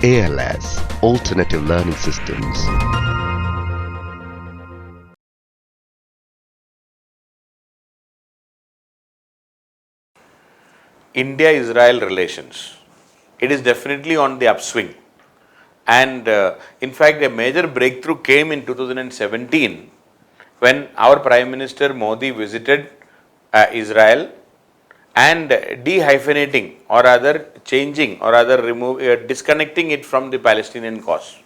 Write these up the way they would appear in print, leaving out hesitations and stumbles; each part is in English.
ALS, Alternative Learning Systems. India-Israel relations. It is definitely on the upswing. And in fact, a major breakthrough came in 2017 when our Prime Minister Modi visited Israel and dehyphenating or rather changing or rather disconnecting it from the Palestinian cause.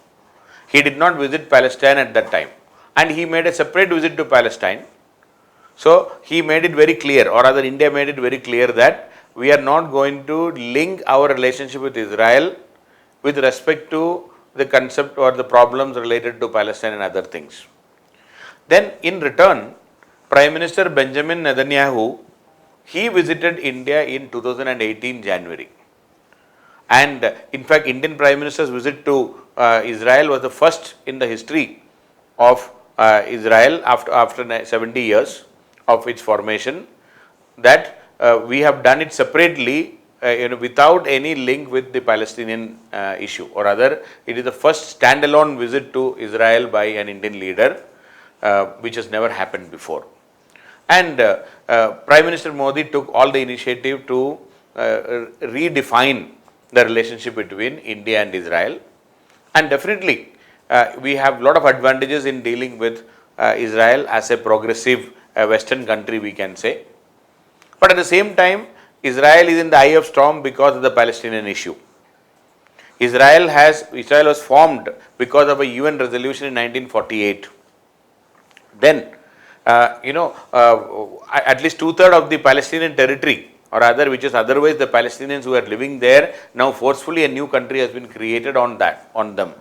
He did not visit Palestine at that time and he made a separate visit to Palestine. So he made it very clear, or rather India made it very clear that we are not going to link our relationship with Israel with respect to the concept or the problems related to Palestine and other things. Then in return, Prime Minister Benjamin Netanyahu, he visited India in 2018 January. And in fact, Indian Prime Minister's visit to Israel was the first in the history of Israel after 70 years of its formation, that we have done it separately without any link with the Palestinian issue, or rather it is the first standalone visit to Israel by an Indian leader which has never happened before. And Prime Minister Modi took all the initiative to redefine the relationship between India and Israel, and definitely we have a lot of advantages in dealing with Israel as a progressive Western country, we can say. But at the same time, Israel is in the eye of storm because of the Palestinian issue. Israel was formed because of a UN resolution in 1948. Then, at least 2/3 of the Palestinian territory, or rather, which is otherwise the Palestinians who are living there, now forcefully a new country has been created on them.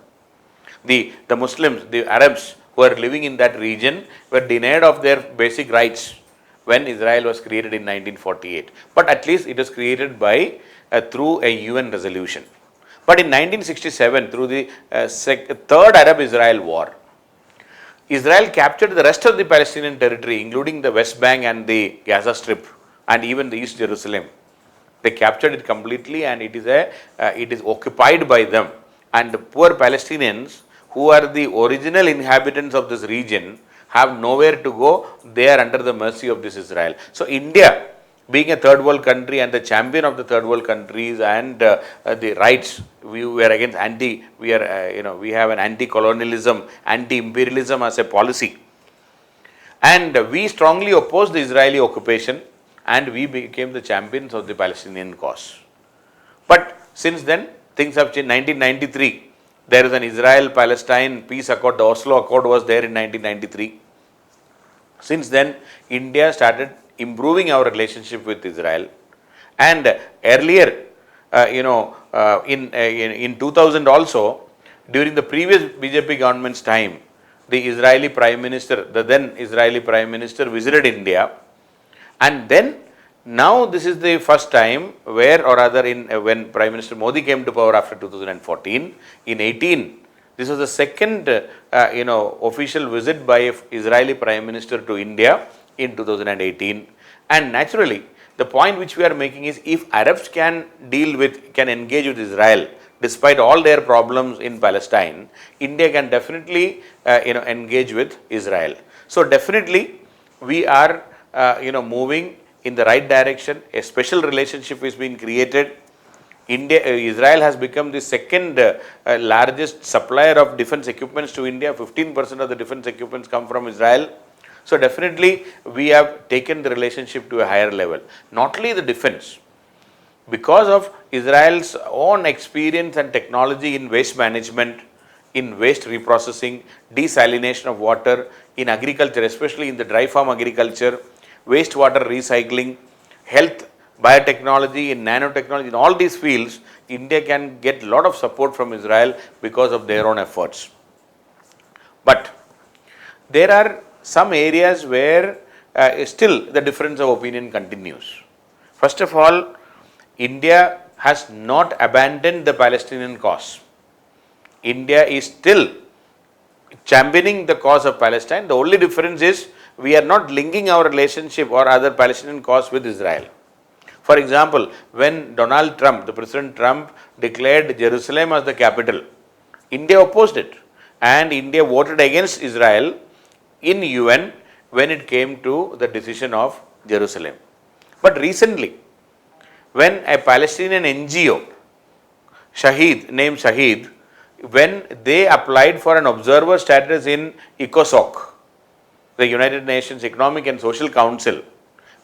The Muslims, the Arabs who are living in that region were denied of their basic rights when Israel was created in 1948. But at least it was created through a UN resolution. But in 1967, through the Third Arab-Israel War, Israel captured the rest of the Palestinian territory, including the West Bank and the Gaza Strip, and even the East Jerusalem. They captured it completely, and it is occupied by them. And the poor Palestinians, who are the original inhabitants of this region, have nowhere to go. They are under the mercy of this Israel. So India, being a third world country and the champion of the third world countries and the rights, we have an anti-colonialism, anti-imperialism as a policy. And we strongly opposed the Israeli occupation, and we became the champions of the Palestinian cause. But since then, things have changed. 1993, there is an Israel-Palestine peace accord. The Oslo Accord was there in 1993. Since then, India started improving our relationship with Israel. And earlier, in 2000 also, during the previous BJP government's time, the then Israeli Prime Minister visited India. And then, now this is the first time where, or rather when Prime Minister Modi came to power after 2014, in 18, this was the second official visit by an Israeli Prime Minister to India in 2018. And naturally, the point which we are making is, if Arabs can engage with Israel despite all their problems in Palestine, India can definitely engage with Israel. So definitely we are moving in the right direction. A special relationship is being created. Israel has become the second largest supplier of defense equipments to India. 15% of the defense equipments come from Israel. So definitely we have taken the relationship to a higher level. Not only the defense, because of Israel's own experience and technology in waste management, in waste reprocessing, desalination of water, in agriculture, especially in the dry farm agriculture, wastewater recycling, health, biotechnology, in nanotechnology, in all these fields, India can get a lot of support from Israel because of their own efforts. But there are some areas where still the difference of opinion continues. First of all, India has not abandoned the Palestinian cause. India is still championing the cause of Palestine. The only difference is we are not linking our relationship or other Palestinian cause with Israel. For example, when Donald Trump, the President Trump, declared Jerusalem as the capital, India opposed it, and India voted against Israel in UN when it came to the decision of Jerusalem. But recently, when a Palestinian NGO, named Shahid, when they applied for an observer status in ECOSOC, the United Nations Economic and Social Council,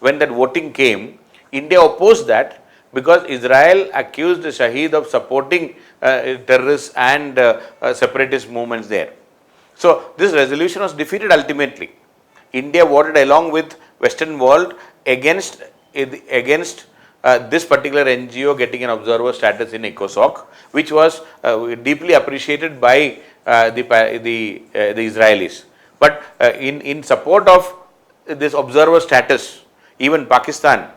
when that voting came, India opposed that because Israel accused Shahid of supporting terrorists and separatist movements there. So this resolution was defeated ultimately. India voted along with Western world against this particular NGO getting an observer status in ECOSOC, which was deeply appreciated by the Israelis. But in support of this observer status, even Pakistan,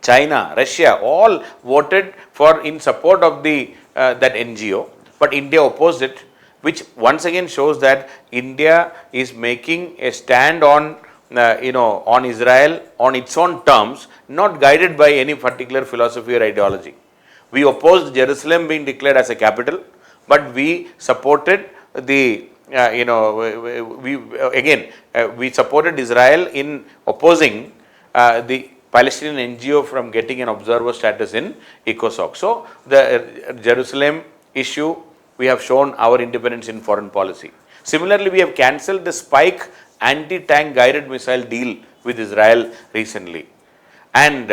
China, Russia, all voted for in support of the that NGO, but India opposed it, which once again shows that India is making a stand on on Israel on its own terms, not guided by any particular philosophy or ideology. We opposed Jerusalem being declared as a capital, but we supported the we supported Israel in opposing the Palestinian NGO from getting an observer status in ECOSOC. So the Jerusalem issue, we have shown our independence in foreign policy. Similarly, we have cancelled the Spike anti-tank guided missile deal with Israel recently, and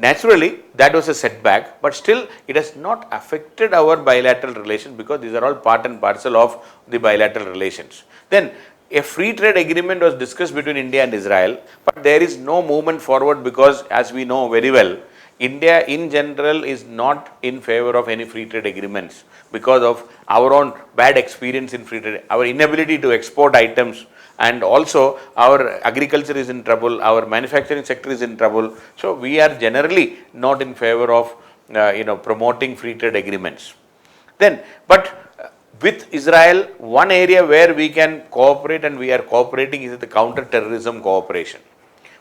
naturally that was a setback, but still it has not affected our bilateral relations because these are all part and parcel of the bilateral relations. Then a free trade agreement was discussed between India and Israel, but there is no movement forward because, as we know very well, India in general is not in favor of any free trade agreements because of our own bad experience in free trade, our inability to export items, and also our agriculture is in trouble, our manufacturing sector is in trouble. So we are generally not in favor of promoting free trade agreements. Then, but with Israel, one area where we can cooperate and we are cooperating is the counter-terrorism cooperation.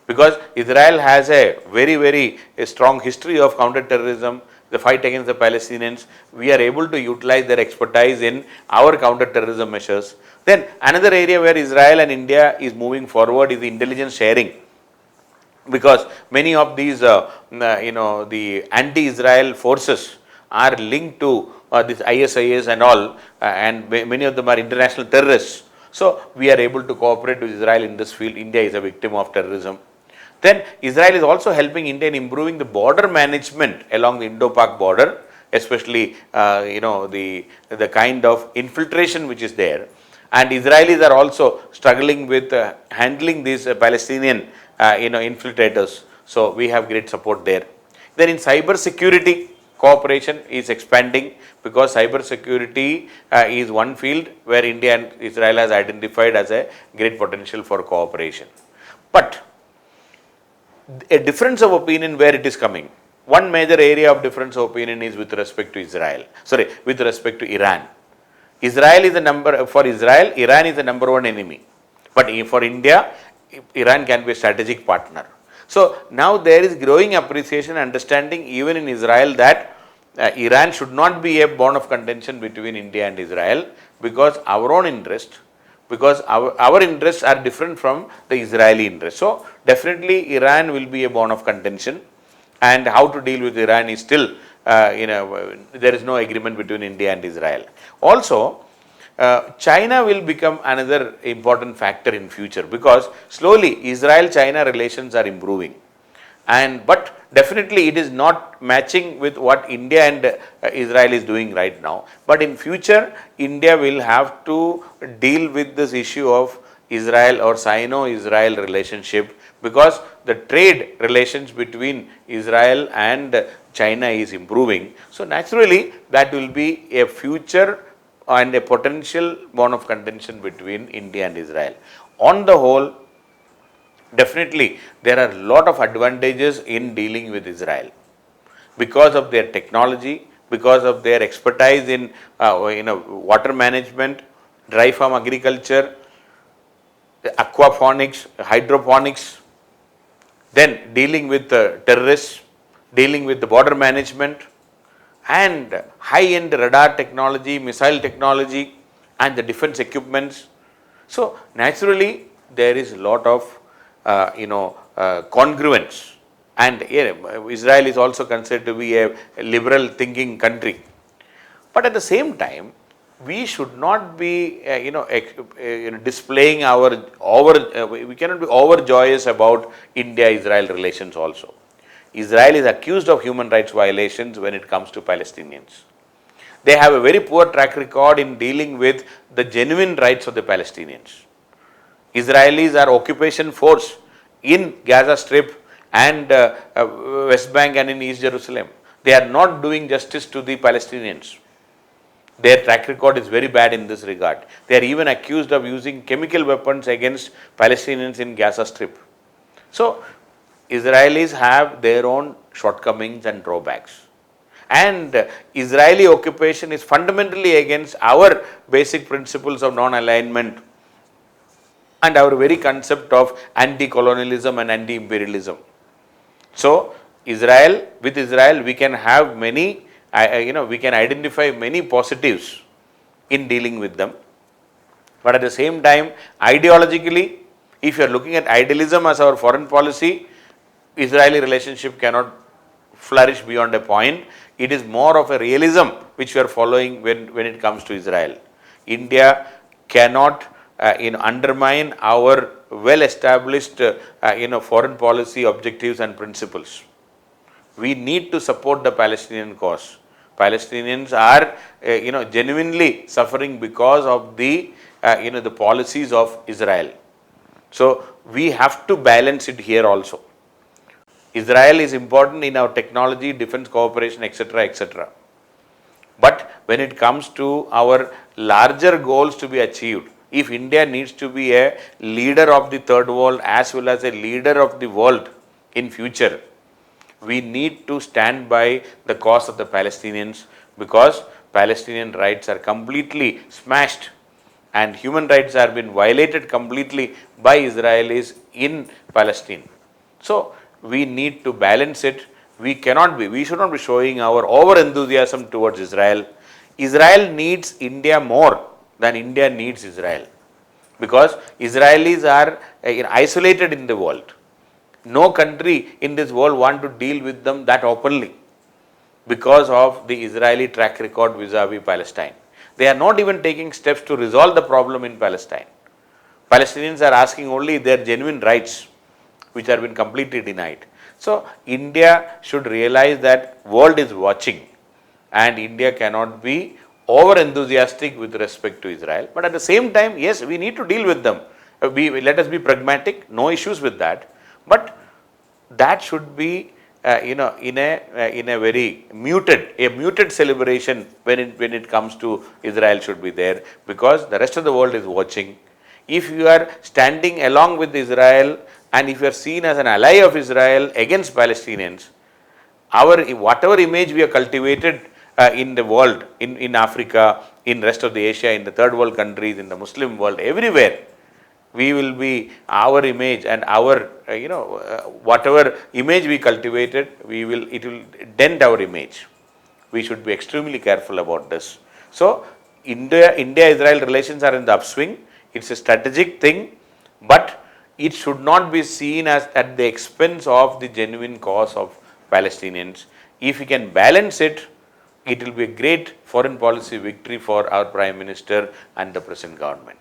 Because Israel has a very strong history of counter-terrorism, the fight against the Palestinians, we are able to utilize their expertise in our counter-terrorism measures. Then another area where Israel and India is moving forward is the intelligence sharing. Because many of these, the anti-Israel forces are linked to this ISIS and all, and many of them are international terrorists. So we are able to cooperate with Israel in this field. India is a victim of terrorism. Then Israel is also helping India in improving the border management along the Indo-Pak border, especially the kind of infiltration which is there. And Israelis are also struggling with handling these Palestinian infiltrators. So we have great support there. Then in cyber security, cooperation is expanding because cyber security is one field where India and Israel has identified as a great potential for cooperation. But a difference of opinion where it is coming. One major area of difference of opinion is with respect to with respect to Iran. For Israel, Iran is the number one enemy. But for India, Iran can be a strategic partner. So now there is growing appreciation and understanding even in Israel that Iran should not be a bone of contention between India and Israel because our own interest, because our interests are different from the Israeli interests. So definitely Iran will be a bone of contention, and how to deal with Iran is still, there is no agreement between India and Israel. Also, China will become another important factor in future because slowly Israel-China relations are improving. But definitely it is not matching with what India and Israel is doing right now. But in future, India will have to deal with this issue of Israel or Sino-Israel relationship because the trade relations between Israel and China is improving. So naturally, that will be a future and a potential bone of contention between India and Israel. On the whole, definitely, there are a lot of advantages in dealing with Israel because of their technology, because of their expertise in water management, dry farm agriculture, aquaponics, hydroponics. then dealing with terrorists, dealing with the border management, and high-end radar technology, missile technology, and the defense equipments. So naturally, there is a lot of congruence, and Israel is also considered to be a liberal thinking country. But at the same time, we should not be displaying we cannot be overjoyous about India-Israel relations also. Israel is accused of human rights violations when it comes to Palestinians. They have a very poor track record in dealing with the genuine rights of the Palestinians. Israelis are occupation force in Gaza Strip and West Bank and in East Jerusalem. They are not doing justice to the Palestinians. Their track record is very bad in this regard. They are even accused of using chemical weapons against Palestinians in Gaza Strip. So, Israelis have their own shortcomings and drawbacks. And Israeli occupation is fundamentally against our basic principles of non-alignment and our very concept of anti-colonialism and anti-imperialism. So, with Israel, we can have many, we can identify many positives in dealing with them. But at the same time, ideologically, if you are looking at idealism as our foreign policy, Israeli relationship cannot flourish beyond a point. It is more of a realism which we are following when it comes to Israel. India cannot undermine our well-established foreign policy objectives and principles. We need to support the Palestinian cause. Palestinians are genuinely suffering because of the policies of Israel. So we have to balance it here also. Israel is important in our technology, defense cooperation, etc., etc. But when it comes to our larger goals to be achieved, if India needs to be a leader of the third world as well as a leader of the world in future, we need to stand by the cause of the Palestinians, because Palestinian rights are completely smashed and human rights have been violated completely by Israelis in Palestine. So we need to balance it. We should not be showing our over enthusiasm towards Israel. Israel needs India more than India needs Israel, because Israelis are isolated in the world. No country in this world want to deal with them that openly because of the Israeli track record vis-a-vis Palestine. They are not even taking steps to resolve the problem in Palestine. Palestinians are asking only their genuine rights, which have been completely denied. So India should realize that world is watching, and India cannot be over enthusiastic with respect to Israel. But at the same time, yes, we need to deal with them. Let us be pragmatic, no issues with that. But that should be in a very muted celebration when it comes to Israel should be there, because the rest of the world is watching. If you are standing along with Israel and if you are seen as an ally of Israel against Palestinians, whatever image we have cultivated in the world, in Africa, in rest of the Asia, in the third world countries, in the Muslim world, everywhere, we will be, our image and our whatever image we cultivated, it will dent our image. We should be extremely careful about this. So India-Israel relations are in the upswing. It's a strategic thing, but it should not be seen as at the expense of the genuine cause of Palestinians. If we can balance it, it will be a great foreign policy victory for our Prime Minister and the present government.